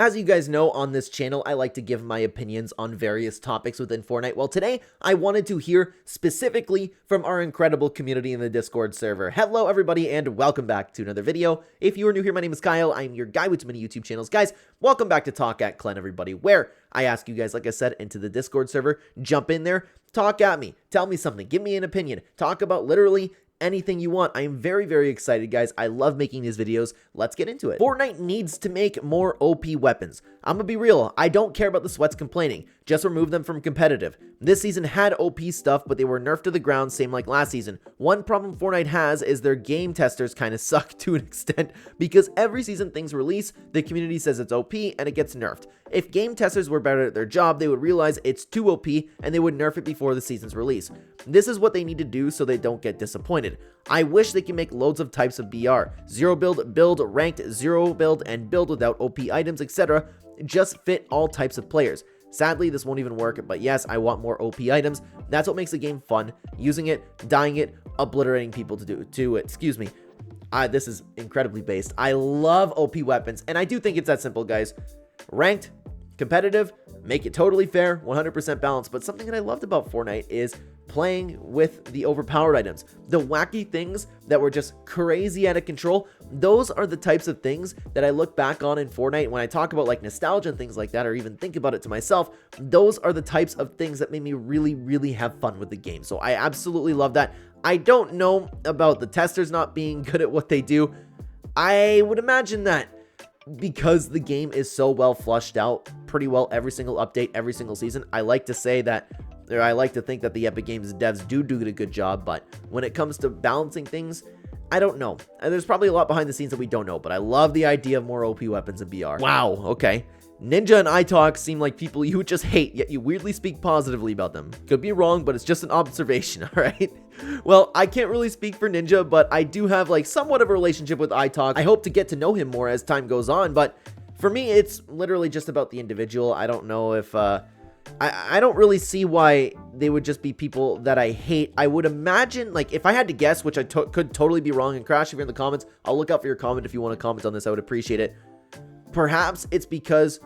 As you guys know, on this channel, I like to give my opinions on various topics within Fortnite. Well, today, I wanted to hear specifically from our incredible community in the Discord server. Hello, everybody, and welcome back to another video. If you are new here, my name is Kyle. I'm your guy with many YouTube channels. Guys, welcome back to Talk at Clen, everybody, where I ask you guys, like I said, into the Discord server, jump in there, talk at me, tell me something, give me an opinion, talk about literally anything you want. I am very, very excited, guys. I love making these videos. Let's get into it. Fortnite needs to make more OP weapons. I'm gonna be real. I don't care about the sweats complaining. Just remove them from competitive. This season had OP stuff, but they were nerfed to the ground, same like last season. One problem Fortnite has is their game testers kind of suck to an extent, because every season things release, the community says it's OP, and it gets nerfed. If game testers were better at their job, they would realize it's too OP, and they would nerf it before the season's release. This is what they need to do so they don't get disappointed. I wish they can make loads of types of BR. Zero build, build, ranked, zero build, and build without OP items, etc. Just fit all types of players. Sadly, this won't even work, but yes, I want more OP items. That's what makes the game fun. Using it, dying it, obliterating people to it. Excuse me. This is incredibly based. I love OP weapons, and I do think it's that simple, guys. Ranked, competitive, make it totally fair, 100% balanced. But something that I loved about Fortnite is playing with the overpowered items. The wacky things that were just crazy out of control, those are the types of things that I look back on in Fortnite when I talk about like nostalgia and things like that, or even think about it to myself. Those are the types of things that made me really, really have fun with the game. So I absolutely love that. I don't know about the testers not being good at what they do. I would imagine that because the game is so well flushed out pretty well every single update, every single season, I like to say that, or I like to think that the Epic Games devs do a good job, but when it comes to balancing things, I don't know. And there's probably a lot behind the scenes that we don't know, but I love the idea of more OP weapons in BR. Wow, okay. Ninja and iTalk seem like people you would just hate, yet you weirdly speak positively about them. Could be wrong, but it's just an observation, alright? Well, I can't really speak for Ninja, but I do have like somewhat of a relationship with iTalk. I hope to get to know him more as time goes on, but for me, it's literally just about the individual. I don't know if, I don't really see why they would just be people that I hate. I would imagine, like, if I had to guess, which I could totally be wrong, and Crash, if you're in the comments, I'll look out for your comment if you want to comment on this. I would appreciate it. Perhaps it's because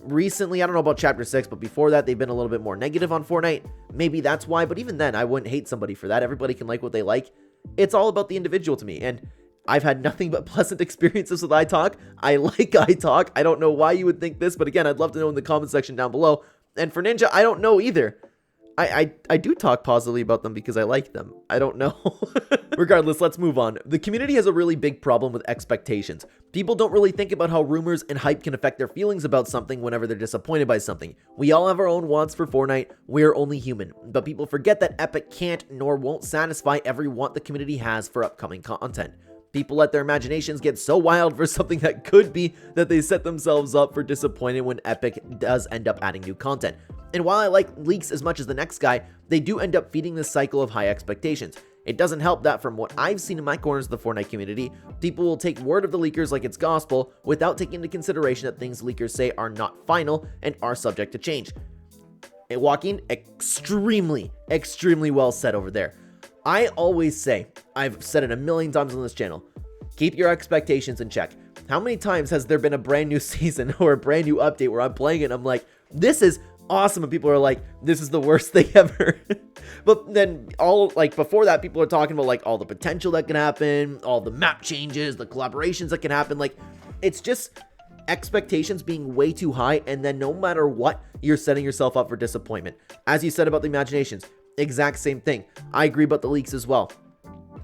recently, I don't know about Chapter 6, but before that, they've been a little bit more negative on Fortnite. Maybe that's why, but even then, I wouldn't hate somebody for that. Everybody can like what they like. It's all about the individual to me, and I've had nothing but pleasant experiences with iTalk. I like iTalk. I don't know why you would think this, but again, I'd love to know in the comment section down below. And for Ninja, I don't know either. I do talk positively about them because I like them. I don't know. Regardless, let's move on. The community has a really big problem with expectations. People don't really think about how rumors and hype can affect their feelings about something whenever they're disappointed by something. We all have our own wants for Fortnite. We're only human. But people forget that Epic can't nor won't satisfy every want the community has for upcoming content. People let their imaginations get so wild for something that could be that they set themselves up for disappointment when Epic does end up adding new content. And while I like leaks as much as the next guy, they do end up feeding this cycle of high expectations. It doesn't help that from what I've seen in my corners of the Fortnite community, people will take word of the leakers like it's gospel without taking into consideration that things leakers say are not final and are subject to change. And Joaquin, extremely well said over there. I always say, I've said it a million times on this channel, keep your expectations in check. How many times has there been a brand new season or a brand new update where I'm playing it and I'm like, this is awesome, and people are like, this is the worst thing ever. But then before that, people are talking about like all the potential that can happen, all the map changes, the collaborations that can happen. Like, it's just expectations being way too high, and then no matter what, you're setting yourself up for disappointment. As you said about the imaginations, exact same thing. I agree about the leaks as well.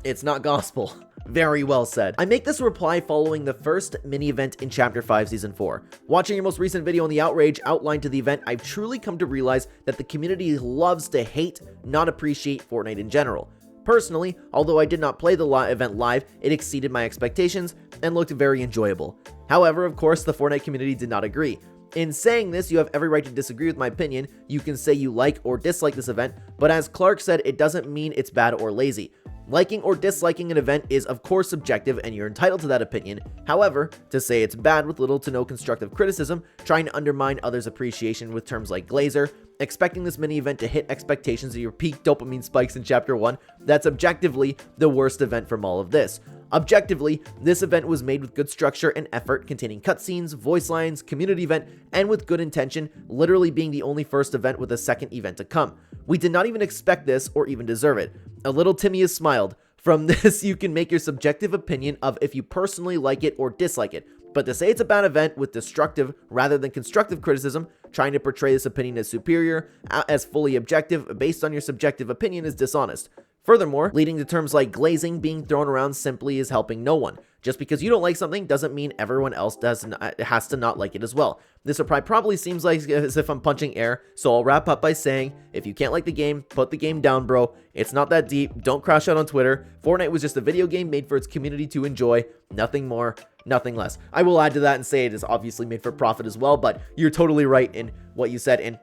It's not gospel. Very well said. I make this reply following the first mini event in Chapter 5 Season 4. Watching your most recent video on the outrage outline to the event, I've truly come to realize that the community loves to hate, not appreciate Fortnite in general. Personally, although I did not play the event live, it exceeded my expectations and looked very enjoyable. However, of course, the Fortnite community did not agree. In saying this, you have every right to disagree with my opinion. You can say you like or dislike this event, but as Clark said, it doesn't mean it's bad or lazy. Liking or disliking an event is of course subjective, and you're entitled to that opinion. However, to say it's bad with little to no constructive criticism, trying to undermine others' appreciation with terms like glazer, expecting this mini event to hit expectations of your peak dopamine spikes in Chapter 1, that's objectively the worst event from all of this. Objectively, this event was made with good structure and effort, containing cutscenes, voice lines, community event, and with good intention, literally being the only first event with a second event to come. We did not even expect this or even deserve it. A little Timmy has smiled. From this, you can make your subjective opinion of if you personally like it or dislike it. But to say it's a bad event with destructive rather than constructive criticism, trying to portray this opinion as superior, as fully objective, based on your subjective opinion is dishonest. Furthermore, leading to terms like glazing being thrown around simply is helping no one. Just because you don't like something doesn't mean everyone else has to not like it as well. This probably seems like as if I'm punching air, so I'll wrap up by saying, if you can't like the game, put the game down, bro. It's not that deep. Don't crash out on Twitter. Fortnite was just a video game made for its community to enjoy. Nothing more, nothing less. I will add to that and say it is obviously made for profit as well, but you're totally right in what you said, and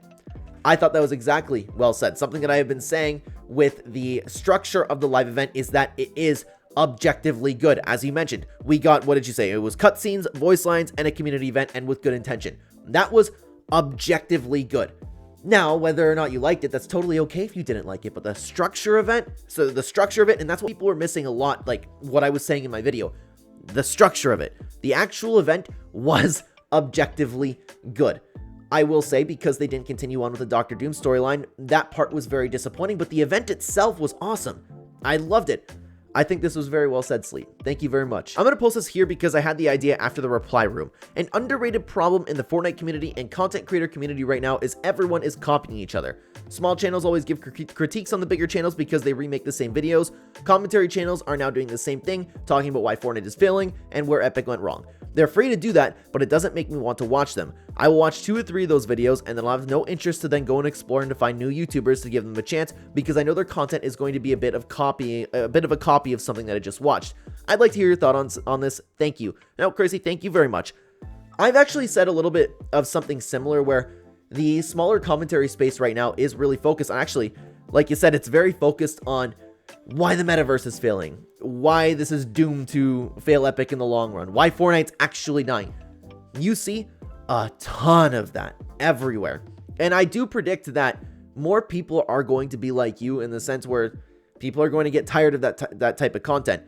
I thought that was exactly well said. Something that I have been saying with the structure of the live event is that it is objectively good. As you mentioned, we got, what did you say? It was cutscenes, voice lines, and a community event, and with good intention. That was objectively good. Now, whether or not you liked it, that's totally okay if you didn't like it, but the structure of it, and that's what people were missing a lot, like what I was saying in my video. The structure of it. The actual event was objectively good. I will say, because they didn't continue on with the Dr. Doom storyline, that part was very disappointing, but the event itself was awesome. I loved it. I think this was very well said, Sleep. Thank you very much. I'm going to post this here because I had the idea after the reply room. An underrated problem in the Fortnite community and content creator community right now is everyone is copying each other. Small channels always give critiques on the bigger channels because they remake the same videos. Commentary channels are now doing the same thing, talking about why Fortnite is failing and where Epic went wrong. They're free to do that, but it doesn't make me want to watch them. I will watch 2 or 3 of those videos and then I'll have no interest to then go and explore and to find new YouTubers to give them a chance because I know their content is going to be a bit of a copy of something that I just watched. I'd like to hear your thoughts on this. Thank you. Now, Crazy, thank you very much. I've actually said a little bit of something similar where the smaller commentary space right now is really focused on, actually, like you said, it's very focused on why the metaverse is failing, why this is doomed to fail Epic in the long run, why Fortnite's actually dying. You see a ton of that everywhere. And I do predict that more people are going to be like you in the sense where people are going to get tired of that type of content.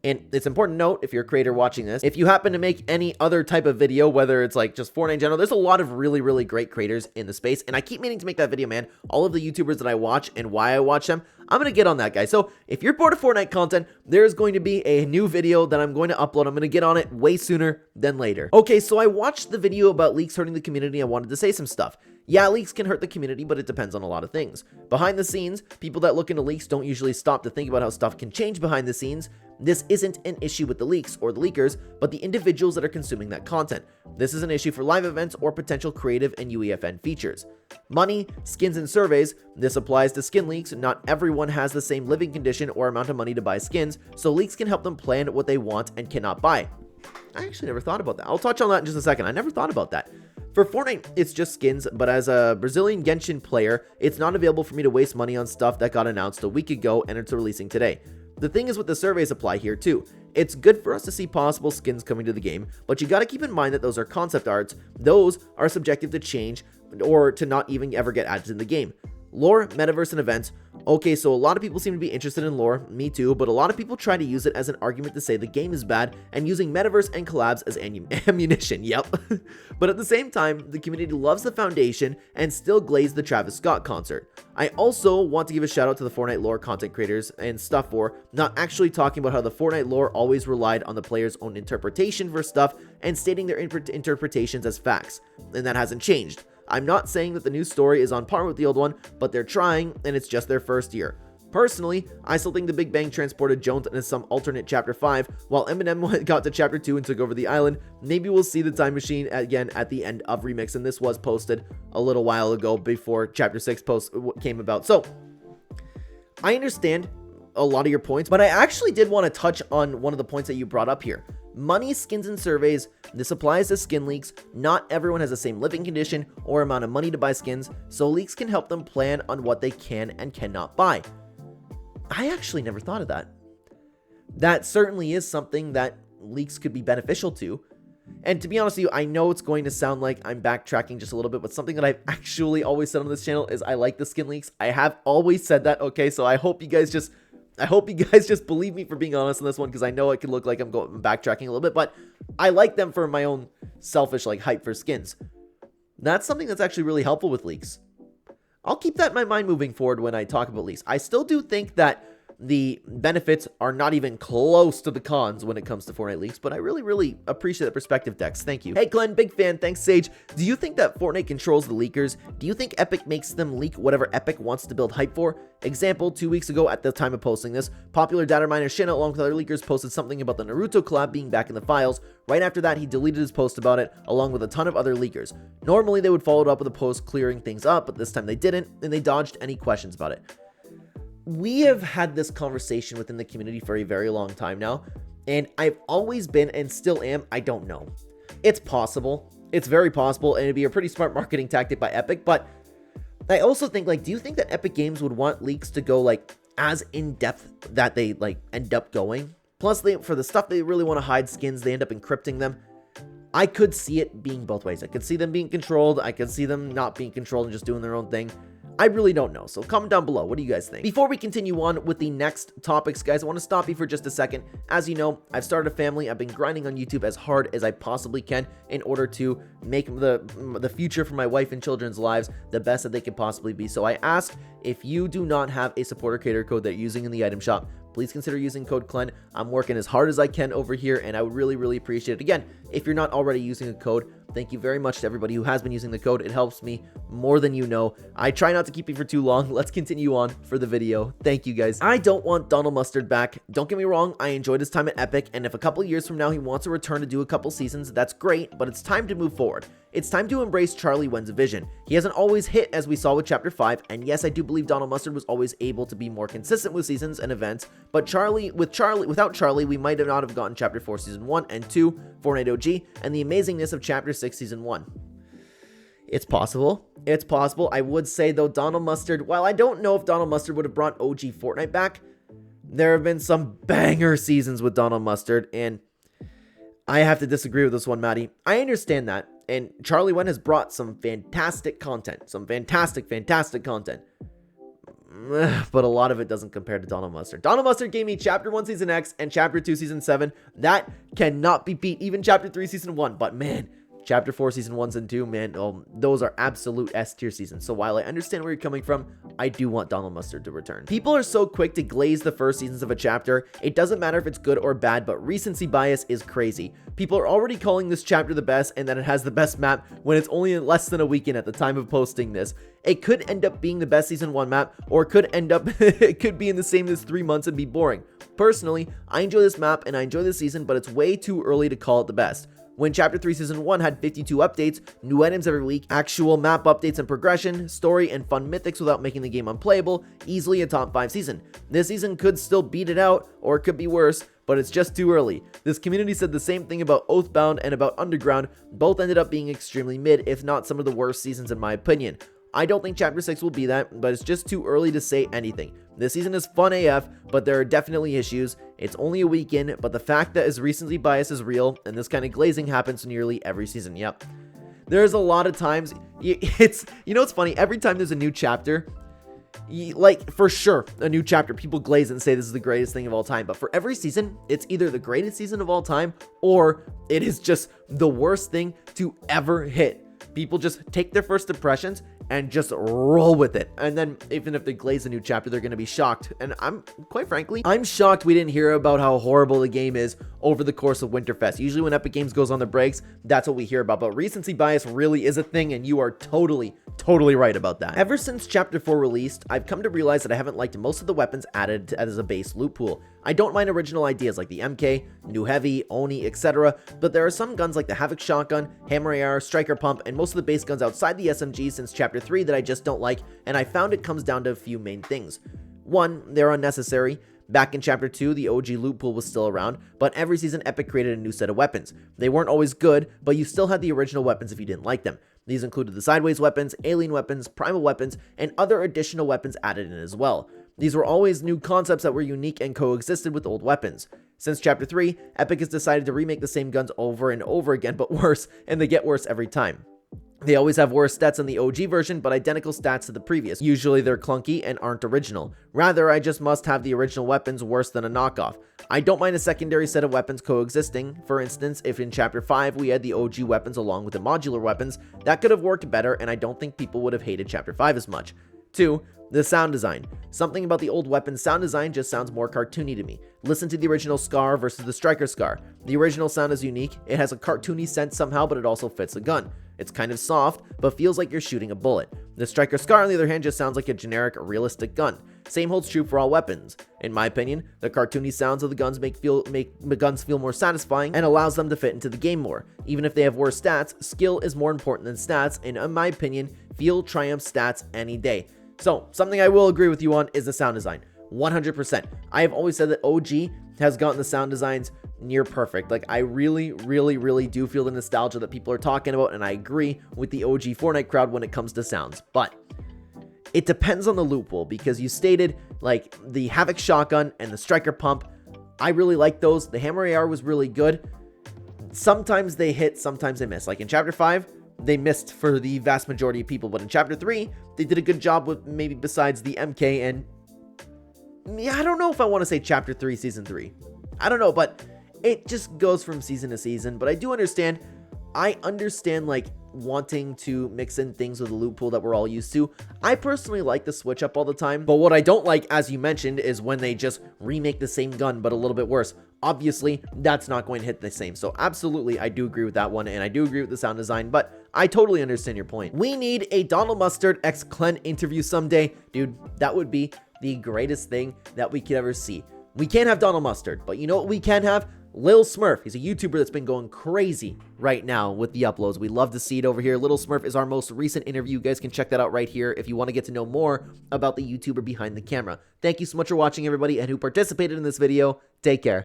And it's important to note, if you're a creator watching this, if you happen to make any other type of video, whether it's like just Fortnite in general, there's a lot of really, really great creators in the space. And I keep meaning to make that video, man. All of the YouTubers that I watch and why I watch them, I'm going to get on that, guys. So if you're bored of Fortnite content, there's going to be a new video that I'm going to upload. I'm going to get on it way sooner than later. Okay, so I watched the video about leaks hurting the community. I wanted to say some stuff. Yeah, leaks can hurt the community, but it depends on a lot of things. Behind the scenes, people that look into leaks don't usually stop to think about how stuff can change behind the scenes. This isn't an issue with the leaks or the leakers, but the individuals that are consuming that content. This is an issue for live events or potential creative and UEFN features. Money, skins, and surveys. This applies to skin leaks. Not everyone has the same living condition or amount of money to buy skins, so leaks can help them plan what they want and cannot buy. I actually never thought about that. I'll touch on that in just a second. I never thought about that. For Fortnite, it's just skins, but as a Brazilian Genshin player, it's not available for me to waste money on stuff that got announced a week ago and it's releasing today. The thing is with the surveys apply here too. It's good for us to see possible skins coming to the game, but you gotta keep in mind that those are concept arts. Those are subjective to change or to not even ever get added in the game. Lore, metaverse, and events. Okay, so a lot of people seem to be interested in lore, me too, but a lot of people try to use it as an argument to say the game is bad and using metaverse and collabs as ammunition, yep. But at the same time, the community loves the foundation and still glazed the Travis Scott concert. I also want to give a shout out to the Fortnite lore content creators and stuff for not actually talking about how the Fortnite lore always relied on the player's own interpretation for stuff and stating their interpretations as facts, and that hasn't changed. I'm not saying that the new story is on par with the old one, but they're trying, and it's just their first year. Personally, I still think the Big Bang transported Jones into some alternate Chapter 5, while Eminem got to Chapter 2 and took over the island. Maybe we'll see the time machine again at the end of Remix, and this was posted a little while ago before Chapter 6 post came about. So, I understand a lot of your points, but I actually did want to touch on one of the points that you brought up here. Money, skins, and surveys. This applies to skin leaks. Not everyone has the same living condition or amount of money to buy skins, so leaks can help them plan on what they can and cannot buy. I actually never thought of that. That certainly is something that leaks could be beneficial to. And to be honest with you, I know it's going to sound like I'm backtracking just a little bit, but something that I've actually always said on this channel is I like the skin leaks. I have always said that, okay? So I hope you guys just believe me for being honest on this one, because I know it could look like I'm backtracking a little bit, but I like them for my own selfish like hype for skins. That's something that's actually really helpful with leaks. I'll keep that in my mind moving forward when I talk about leaks. I still do think that the benefits are not even close to the cons when it comes to Fortnite leaks, but I really appreciate the perspective, Dex. Thank you. Hey, Clen, big fan. Thanks, Sage. Do you think that Fortnite controls the leakers? Do you think Epic makes them leak whatever Epic wants to build hype for? Example, 2 weeks ago at the time of posting this, popular data miner Shin, along with other leakers, posted something about the Naruto collab being back in the files. Right after that, he deleted his post about it, along with a ton of other leakers. Normally, they would follow it up with a post clearing things up, but this time they didn't, and they dodged any questions about it. We have had this conversation within the community for a very long time now, and I've always been and still am, I don't know. It's possible. It's very possible, and it'd be a pretty smart marketing tactic by Epic, but I also think, like, do you think that Epic Games would want leaks to go, like, as in-depth that they, like, end up going? Plus, for the stuff they really want to hide skins, they end up encrypting them. I could see it being both ways. I could see them being controlled. I could see them not being controlled and just doing their own thing. I really don't know, so comment down below. What do you guys think? Before we continue on with the next topics, guys, I want to stop you for just a second. As you know, I've started a family. I've been grinding on YouTube as hard as I possibly can in order to make the future for my wife and children's lives the best that they could possibly be. So I ask, if you do not have a supporter creator code that you're using in the item shop, please consider using code Clen. I'm working as hard as I can over here, and I would really appreciate it. Again, if you're not already using a code, thank you very much to everybody who has been using the code. It helps me more than you know. I try not to keep you for too long. Let's continue on for the video. Thank you, guys. I don't want Donald Mustard back. Don't get me wrong. I enjoyed his time at Epic, and if a couple years from now he wants to return to do a couple seasons, that's great, but it's time to move forward. It's time to embrace Charlie Wen's vision. He hasn't always hit, as we saw with Chapter 5, and yes, I do believe Donald Mustard was always able to be more consistent with seasons and events, but without Charlie, we might not have gotten Chapter 4 Season 1 and 2, Fortnite OG, and the amazingness of Chapter 6 Season 1. It's possible. It's possible. I would say, though, Donald Mustard, while I don't know if Donald Mustard would have brought OG Fortnite back, there have been some banger seasons with Donald Mustard, and I have to disagree with this one, Maddie. I understand that, and Charlie Wen has brought some fantastic content, some fantastic content, but a lot of it doesn't compare to Donald Mustard. Donald Mustard gave me Chapter 1 Season X and Chapter 2 Season 7. That cannot be beat, even Chapter 3 Season 1, but man, Chapter 4 Season 1 and 2, man, those are absolute S-tier seasons. So while I understand where you're coming from, I do want Donald Mustard to return. People are so quick to glaze the first seasons of a chapter. It doesn't matter if it's good or bad, but recency bias is crazy. People are already calling this chapter the best and that it has the best map when it's only less than a weekend at the time of posting this. It could end up being the best Season 1 map, or it could end up, it could be in the same as 3 months and be boring. Personally, I enjoy this map and I enjoy this season, but it's way too early to call it the best. When Chapter 3 Season 1 had 52 updates, new items every week, actual map updates and progression, story, and fun mythics without making the game unplayable, easily a top 5 season. This season could still beat it out, or it could be worse, but it's just too early. This community said the same thing about Oathbound and about Underground. Both ended up being extremely mid, if not some of the worst seasons in my opinion. I don't think Chapter 6 will be that, but it's just too early to say anything. This season is fun AF, but there are definitely issues. It's only a weekend, but the fact that his recency bias is real, and this kind of glazing happens nearly every season. Yep. There's a lot of times, it's funny, every time there's a new chapter, like, for sure, a new chapter, people glaze and say this is the greatest thing of all time, but for every season, it's either the greatest season of all time, or it is just the worst thing to ever hit. People just take their first impressions and just roll with it. And then even if they glaze a new chapter, they're going to be shocked. And quite frankly, I'm shocked we didn't hear about how horrible the game is over the course of Winterfest. Usually when Epic Games goes on the breaks, that's what we hear about. But recency bias really is a thing, and you are totally right about that. Ever since Chapter 4 released, I've come to realize that I haven't liked most of the weapons added as a base loot pool. I don't mind original ideas like the MK, New Heavy, Oni, etc., but there are some guns like the Havoc Shotgun, Hammer AR, Striker Pump, and most of the base guns outside the SMG since Chapter 3 that I just don't like, and I found it comes down to a few main things. One, they're unnecessary. Back in Chapter 2, the OG loot pool was still around, but every season Epic created a new set of weapons. They weren't always good, but you still had the original weapons if you didn't like them. These included the sideways weapons, alien weapons, primal weapons, and other additional weapons added in as well. These were always new concepts that were unique and coexisted with old weapons. Since Chapter 3, Epic has decided to remake the same guns over and over again, but worse, and they get worse every time. They always have worse stats than the OG version, but identical stats to the previous. Usually they're clunky and aren't original. Rather, I just must have the original weapons worse than a knockoff. I don't mind a secondary set of weapons coexisting. For instance, if in Chapter 5 we had the OG weapons along with the modular weapons, that could have worked better, and I don't think people would have hated Chapter 5 as much. 2. The sound design. Something about the old weapon's sound design just sounds more cartoony to me. Listen to the original Scar versus the Striker Scar. The original sound is unique. It has a cartoony sense somehow, but it also fits the gun. It's kind of soft, but feels like you're shooting a bullet. The Striker Scar, on the other hand, just sounds like a generic, realistic gun. Same holds true for all weapons. In my opinion, the cartoony sounds of the guns make the guns feel more satisfying and allows them to fit into the game more. Even if they have worse stats, skill is more important than stats, and in my opinion, feel triumphs stats any day. So, something I will agree with you on is the sound design. 100%. I have always said that OG has gotten the sound designs near perfect. Like, I really do feel the nostalgia that people are talking about, and I agree with the OG Fortnite crowd when it comes to sounds. But it depends on the loophole, because you stated, like, the Havoc Shotgun and the Striker Pump. I really like those. The Hammer AR was really good. Sometimes they hit, sometimes they miss. Like in Chapter 5, they missed for the vast majority of people, but in Chapter 3, they did a good job with, maybe besides the MK, and yeah, I don't know if I want to say Chapter 3, Season 3. I don't know, but it just goes from season to season. But I do understand, like, wanting to mix in things with a loophole that we're all used to. I personally like the switch up all the time, but what I don't like, as you mentioned, is when they just remake the same gun but a little bit worse. Obviously, that's not going to hit the same. So absolutely, I do agree with that one, and I do agree with the sound design, but I totally understand your point. We need a Donald Mustard x Clen interview someday. Dude, that would be the greatest thing that we could ever see. We can't have Donald Mustard, but you know what we can have? Lil Smurf. He's a YouTuber that's been going crazy right now with the uploads. We love to see it over here. Little Smurf is our most recent interview. You guys can check that out right here if you want to get to know more about the YouTuber behind the camera. Thank you so much for watching, everybody, and who participated in this video. Take care.